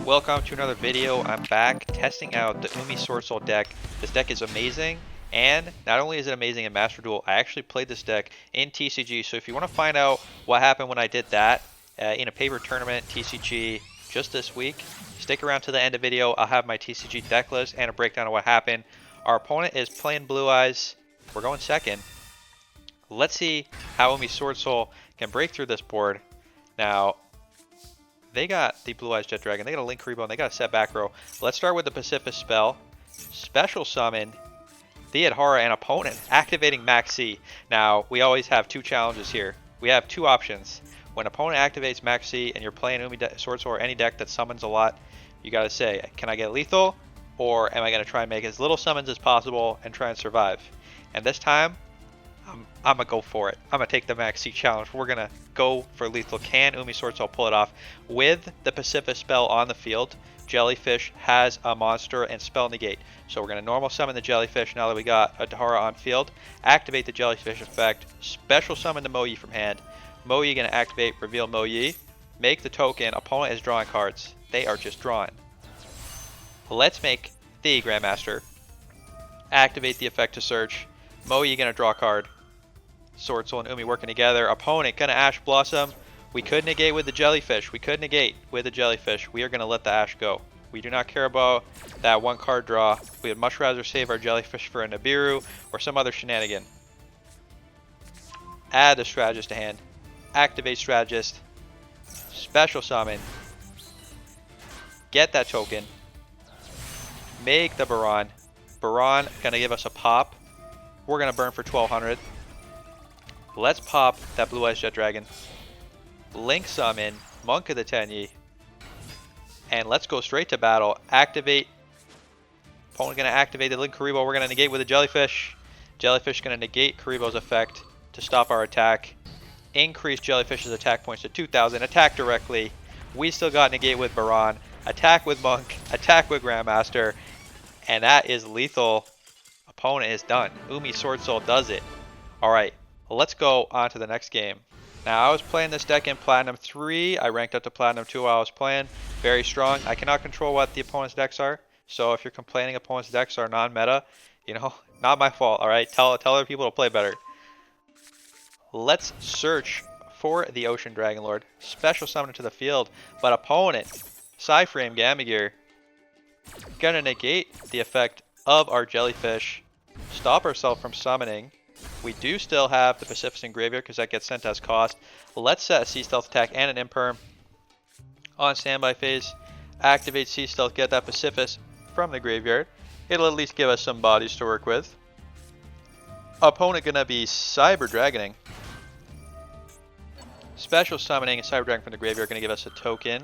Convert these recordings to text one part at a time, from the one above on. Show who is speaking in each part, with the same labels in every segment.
Speaker 1: Welcome to another video. I'm back testing out the Umi Swordsoul deck. This deck is amazing, and not only is it amazing in Master Duel, I actually played this deck in TCG. So if you want to find out what happened when I did that in a paper tournament TCG just this week, stick around to the end of the video. I'll have my TCG deck list and a breakdown of what happened. Our opponent is playing Blue Eyes. We're going second. Let's see how Umi Swordsoul can break through this board. Now, they got the Blue Eyes Jet Dragon, they got a Link Karibo, and they got a set back row. Let's start with the Pacific spell. Special summon the Adhara and opponent activating Max C. Now, we always have two challenges here. We have two options. When opponent activates Max C and you're playing Umi Swordsoul or any deck that summons a lot, you gotta say, can I get lethal? Or am I gonna try and make as little summons as possible and try and survive? And this time, I'm gonna go for it. I'm gonna take the Max C challenge. We're gonna go for lethal. Can Umi Swordsoul pull it off? With the Pacific spell on the field, Jellyfish has a monster and spell negate. So we're gonna normal summon the Jellyfish now that we got a Adhara on field. Activate the Jellyfish effect. Special summon the Moyi from hand. Moyi gonna activate, reveal Moyi. Make the token. Opponent is drawing cards. They are just drawing. Let's make the Grandmaster. Activate the effect to search. Moyi gonna draw a card. Swordsoul and Umi working together. Opponent gonna Ash Blossom. We could negate with the Jellyfish. We could negate with the Jellyfish. We are gonna let the Ash go. We do not care about that one card draw. We would much rather save our Jellyfish for a Nibiru or some other shenanigan. Add the Strategist to hand. Activate Strategist. Special summon. Get that token. Make the Baron. Baron gonna give us a pop. We're gonna burn for 1200. Let's pop that Blue Eyes Jet Dragon. Link summon Monk of the Tenyi. And let's go straight to battle. Activate. Opponent gonna activate the Link Karibo. We're gonna negate with a Jellyfish. Jellyfish gonna negate Karibo's effect to stop our attack. Increase Jellyfish's attack points to 2000. Attack directly. We still got negate with Baron. Attack with Monk. Attack with Grandmaster. And that is lethal. Opponent is done. Umi Swordsoul does it. Alright, let's go on to the next game. Now, I was playing this deck in Platinum 3. I ranked up to Platinum 2 while I was playing. Very strong. I cannot control what the opponent's decks are. So if you're complaining opponent's decks are non-meta, you know, not my fault, alright? Tell other people to play better. Let's search for the Ocean Dragon Lord. Special summon to the field. But opponent, Psyframe Gamagear, gonna negate the effect of our Jellyfish. Stop ourselves from summoning. We do still have the Pacific in graveyard because that gets sent as cost. Let's set a Sea Stealth attack and an Imperm on standby phase. Activate Sea Stealth, get that Pacific from the graveyard. It'll at least give us some bodies to work with. Opponent gonna be Cyber Dragoning. Special summoning a Cyber Dragon from the graveyard gonna give us a token.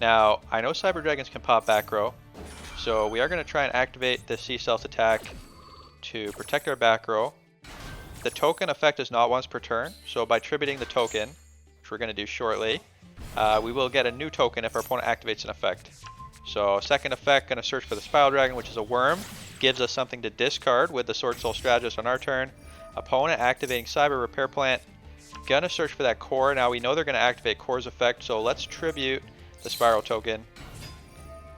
Speaker 1: Now, I know Cyber Dragons can pop back row, so we are gonna try and activate the Sea Stealth attack to protect our back row. The token effect is not once per turn, so by tributing the token, which we're going to do shortly, we will get a new token if our opponent activates an effect. So second effect, going to search for the Spiral Dragon, which is a worm, gives us something to discard with the Swordsoul Strategist on our turn. Opponent activating Cyber Repair Plant, going to search for that core. Now we know they're going to activate core's effect, so let's tribute the Spiral token.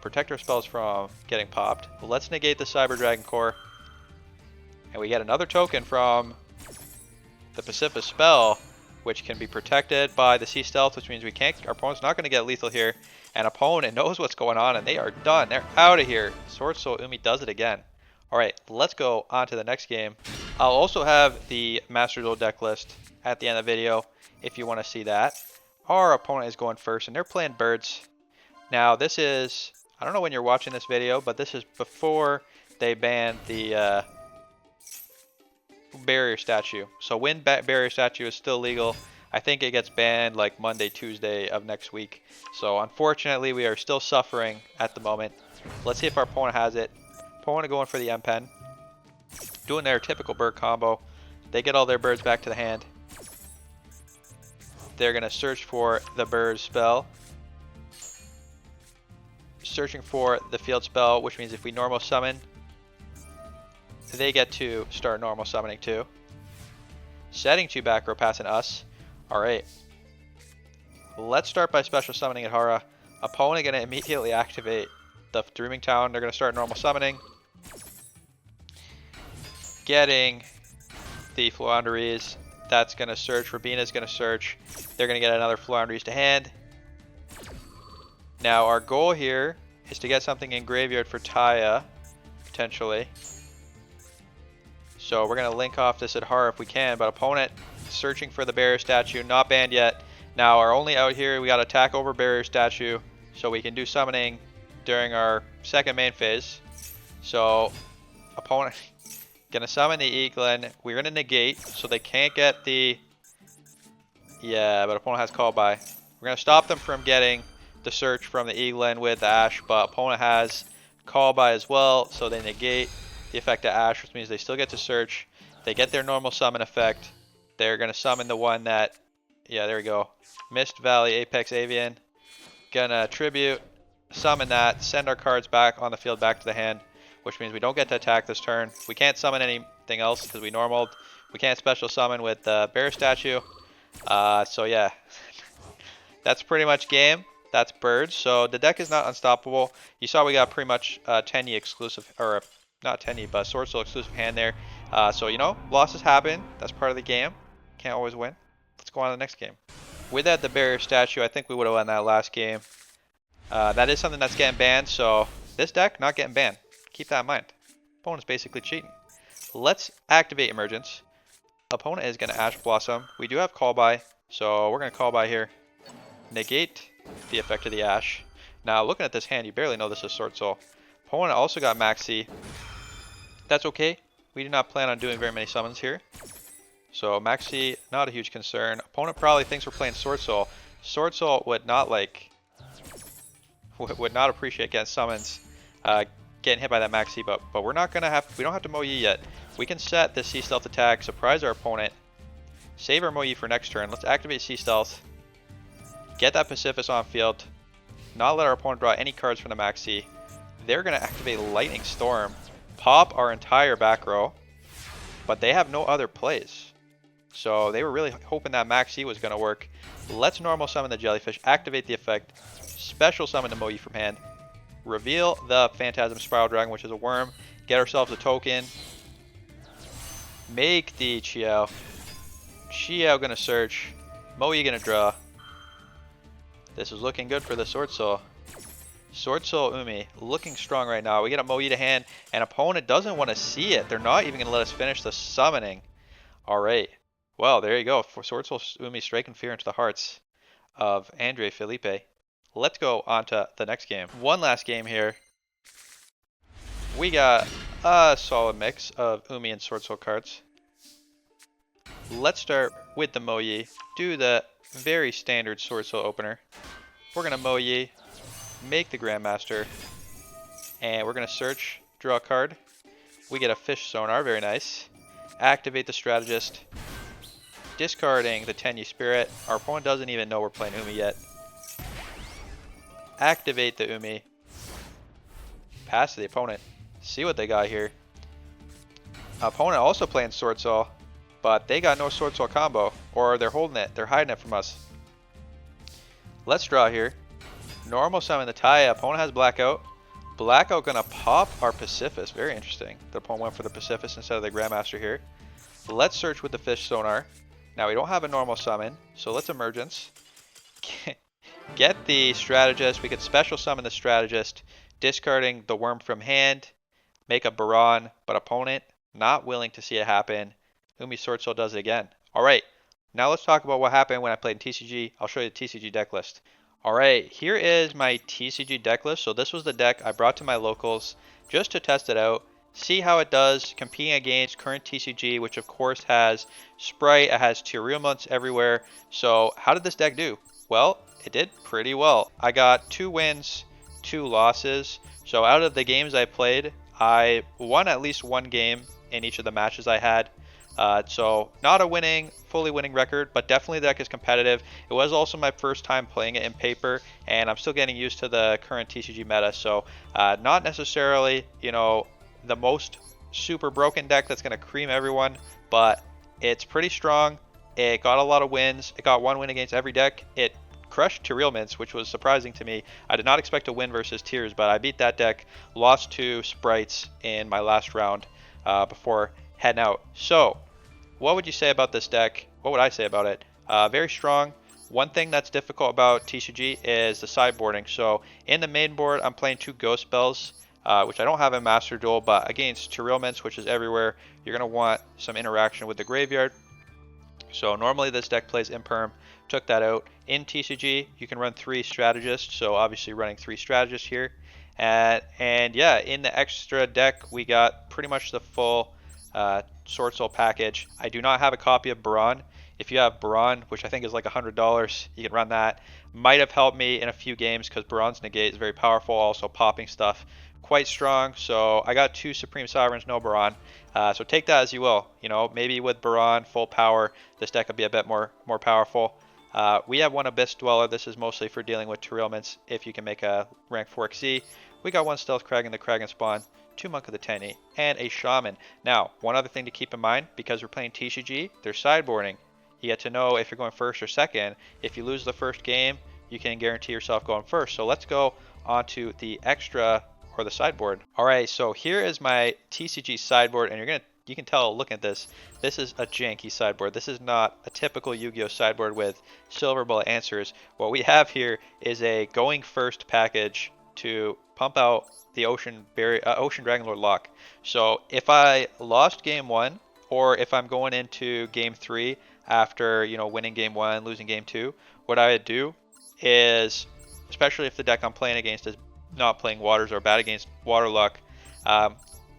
Speaker 1: Protect our spells from getting popped. Let's negate the Cyber Dragon core. And we get another token from the Pacific spell, which can be protected by the Sea Stealth, which means we can't. Our opponent's not going to get lethal here. And opponent knows what's going on, and they are done. They're out of here. Swordsoul Umi does it again. All right, let's go on to the next game. I'll also have the Master Duel deck list at the end of the video if you want to see that. Our opponent is going first, and they're playing Birds. Now, this is, I don't know when you're watching this video, but this is before they banned the barrier statue. So when barrier statue is still legal, I think it gets banned like Monday, Tuesday of next week. So unfortunately, we are still suffering at the moment. Let's see if our opponent has it. Opponent going for the M-Pen. Doing their typical bird combo. They get all their birds back to the hand. They're going to search for the bird spell. Searching for the field spell, which means if we normal summon, they get to start normal summoning too. Setting 2 back row passing us. Alright. Let's start by special summoning Adhara. Opponent gonna immediately activate the Dreaming Town. They're gonna start normal summoning. Getting the Flounderies. That's gonna search. Rabina's gonna search. They're gonna get another Flounderies to hand. Now our goal here is to get something in graveyard for Taya, potentially. So we're gonna link off this Adhara if we can, but opponent searching for the barrier statue, not banned yet. Now our only out here, we got attack over barrier statue, so we can do summoning during our second main phase. So opponent gonna summon the Eaglin. We're gonna negate, so they can't get the, yeah, but opponent has call by. We're gonna stop them from getting the search from the Eaglin with the Ash, but opponent has call by as well, so they negate the effect of Ash, which means they still get to search. They get their normal summon effect. They're gonna summon the one that, yeah, there we go, Mist Valley Apex Avian. Gonna tribute, summon that, send our cards back on the field back to the hand, which means we don't get to attack this turn. We can't summon anything else because we normaled. We can't special summon with the bear statue. So yeah, that's pretty much game. That's birds. So the deck is not unstoppable. You saw we got pretty much 10E exclusive, or not 10E, but Swordsoul exclusive hand there. So you know, losses happen. That's part of the game. Can't always win. Let's go on to the next game. Without the barrier statue, I think we would have won that last game. That is something that's getting banned. So this deck not getting banned. Keep that in mind. Opponent's basically cheating. Let's activate Emergence. Opponent is going to Ash Blossom. We do have call by, so we're going to call by here. Negate the effect of the Ash. Now looking at this hand, you barely know this is Swordsoul. Opponent also got Maxi. That's okay. We do not plan on doing very many summons here. So Maxi, not a huge concern. Opponent probably thinks we're playing Swordsoul. Swordsoul would not like, would not appreciate getting summons, getting hit by that Maxi, but we're not gonna have, we don't have to Mo Yi yet. We can set the Sea Stealth attack, surprise our opponent, save our Mo Yi for next turn. Let's activate Sea Stealth, get that Pacifist on field, not let our opponent draw any cards from the Maxi. They're gonna activate Lightning Storm, pop our entire back row, but they have no other plays. So they were really hoping that Maxi was gonna work. Let's normal summon the Jellyfish, activate the effect, special summon the Mo Yi from hand, reveal the Phantasm Spiral Dragon, which is a worm, get ourselves a token, make the Chiao. Chiao gonna search, Mo Yi gonna draw. This is looking good for the Swordsoul. Swordsoul Umi looking strong right now. We get a Mo Yi to hand, and opponent doesn't want to see it. They're not even gonna let us finish the summoning. Alright. Well, there you go. For Swordsoul Umi striking fear into the hearts of Andre Felipe. Let's go on to the next game. One last game here. We got a solid mix of Umi and Swordsoul cards. Let's start with the Mo Yi. Do the very standard Swordsoul opener. We're gonna Mo Yi, make the Grandmaster, and we're gonna search, draw a card. We get a Fish Sonar, very nice. Activate the Strategist, discarding the Tenyi Spirit. Our opponent doesn't even know we're playing Umi yet. Activate the Umi, pass to the opponent, see what they got here. Opponent also playing Swordsoul, but they got no Swordsoul combo, or they're holding it, they're hiding it from us. Let's draw here. Normal summon the Taya. Opponent has Blackout. Blackout gonna pop our Pacifist. Very interesting. The opponent went for the Pacifist instead of the Grandmaster here. Let's search with the Fish Sonar. Now we don't have a normal summon, so let's Emergence. Get the Strategist. We could special summon the Strategist, discarding the Worm from hand. Make a Baron, but opponent not willing to see it happen. Umi Swordsoul does it again. Alright, now let's talk about what happened when I played in TCG. I'll show you the TCG deck list. Alright, here is my TCG deck list. So this was the deck I brought to my locals just to test it out, see how it does competing against current TCG, which of course has Sprite, it has Tearuments everywhere. So how did this deck do? Well, it did pretty well. I got 2 wins, 2 losses. So out of the games I played, I won at least 1 game in each of the matches I had. So not a fully winning record, but definitely the deck is competitive. It was also my first time playing it in paper, and I'm still getting used to the current TCG meta. So not necessarily, you know, the most super broken deck that's going to cream everyone, but it's pretty strong. It got a lot of wins. It got 1 win against every deck it crushed Tearlments, which was surprising to me. I did not expect to win versus Tears, but I beat that deck, lost to Sprites in my last round before heading out. So, what would you say about this deck? What would I say about it? Very strong. One thing that's difficult about TCG is the sideboarding. So, in the main board, I'm playing 2 Ghost Spells, which I don't have in Master Duel, but against Tearlments, which is everywhere, you're going to want some interaction with the graveyard. So normally this deck plays Imperm, took that out. In TCG, you can run 3 strategists, so obviously running 3 strategists here. And yeah, in the extra deck, we got pretty much the full Swordsoul package. I do not have a copy of Baron. If you have Baron, which I think is like $100, you can run that. Might have helped me in a few games because Baron's negate is very powerful, also popping stuff quite strong. So I got 2 Supreme Sovereigns, no Baron. So take that as you will. You know, maybe with Baron full power, this deck will be a bit more powerful. We have 1 Abyss Dweller. This is mostly for dealing with Tearlments if you can make a rank 4 XC. We got 1 Stealth Kraken, the Kraken Spawn, 2 Monk of the Tenyi, and a Shaman. Now, one other thing to keep in mind, because we're playing TCG, there's sideboarding. You get to know if you're going first or second. If you lose the first game, you can guarantee yourself going first. So let's go on to the extra or the sideboard. All right, so here is my TCG sideboard, and you can tell looking at this, this is a janky sideboard. This is not a typical Yu-Gi-Oh sideboard with silver bullet answers. What we have here is a going first package to pump out the Ocean Dragonlord lock. So if I lost game 1, or if I'm going into game 3 after, you know, winning game 1, losing game 2, what I would do is, especially if the deck I'm playing against is not playing waters or bad against water luck,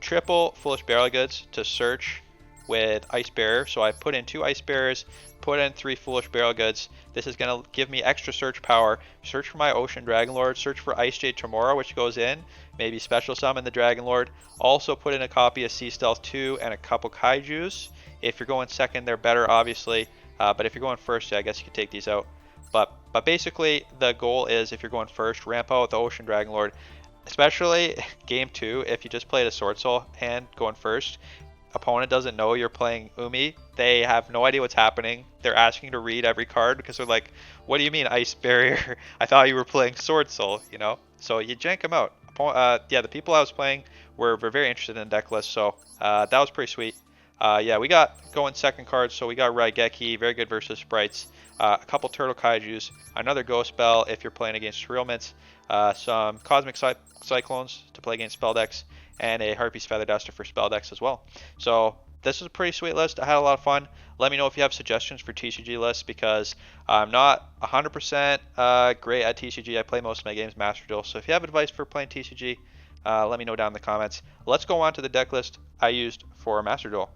Speaker 1: triple Foolish Barrel Goods to search with Ice Bearer. So I put in 2 Ice Bearers, put in 3 Foolish Barrel Goods. This is going to give me extra search power. Search for my Ocean Dragonlord, search for Ice Jade Tomorrow, which goes in, maybe special summon the Dragonlord. Also put in a copy of Sea Stealth 2 and a couple Kaijus. If you're going second, they're better, obviously. But if you're going first, yeah, I guess you could take these out. But basically, the goal is, if you're going first, ramp out with the Ocean Dragonlord. Especially game 2, if you just played a Swordsoul hand going first, opponent doesn't know you're playing Umi. They have no idea what's happening. They're asking you to read every card because they're like, what do you mean Ice Barrier? I thought you were playing Swordsoul, you know? So you jank them out. Yeah, the people I was playing were very interested in deck list, so that was pretty sweet. Yeah, we got going second cards, so we got Raigeki, very good versus Sprites. A couple Turtle Kaijus, another Ghost Spell if you're playing against Tearlments, some Cosmic Cyclones to play against spell decks, and a Harpy's Feather Duster for spell decks as well. So this is a pretty sweet list. I had a lot of fun. Let me know if you have suggestions for TCG lists, because I'm not 100% great at TCG. I play most of my games Master Duel, so if you have advice for playing TCG, let me know down in the comments. Let's go on to the deck list I used for Master Duel.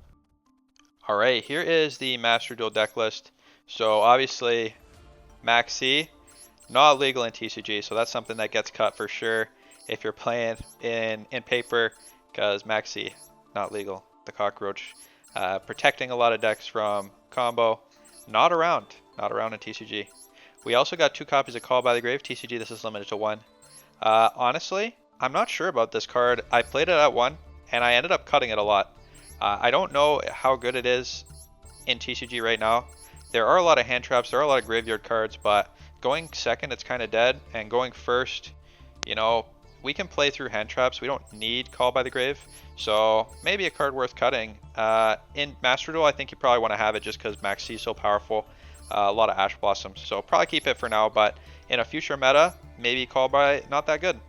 Speaker 1: Alright, here is the Master Duel deck list. So obviously, Maxi, not legal in TCG, so that's something that gets cut for sure if you're playing in paper, because Maxi, not legal. The cockroach, protecting a lot of decks from combo, not around in TCG. We also got 2 copies of Call by the Grave. TCG, this is limited to 1. Honestly, I'm not sure about this card. I played it at 1, and I ended up cutting it a lot. I don't know how good it is in TCG right now. There are a lot of hand traps, there are a lot of graveyard cards, but going second, it's kind of dead, and going first, you know, we can play through hand traps. We don't need Call by the Grave, so maybe a card worth cutting. In Master Duel, I think you probably want to have it just because Maxi is so powerful. A lot of Ash Blossoms, so probably keep it for now, but in a future meta, maybe Call by not that good.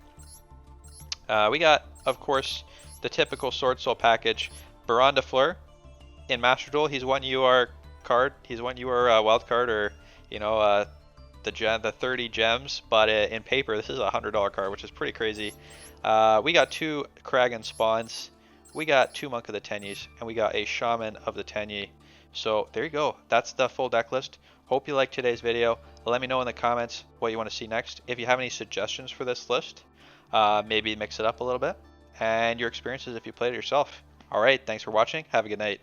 Speaker 1: We got, of course, the typical Swordsoul package. Baron de Fleur. In Master Duel, he's one UR card. He's one UR wild card, or, you know, the 30 gems, but in paper this is a $100 card, which is pretty crazy. We got 2 Kraken Spawns, we got 2 Monk of the Tenyis, and we got a Shaman of the Tenyi. So there you go, that's the full deck list. Hope you liked today's video. Let me know in the comments what you want to see next. If you have any suggestions for this list, maybe mix it up a little bit, and your experiences if you played it yourself. Alright, thanks for watching, have a good night.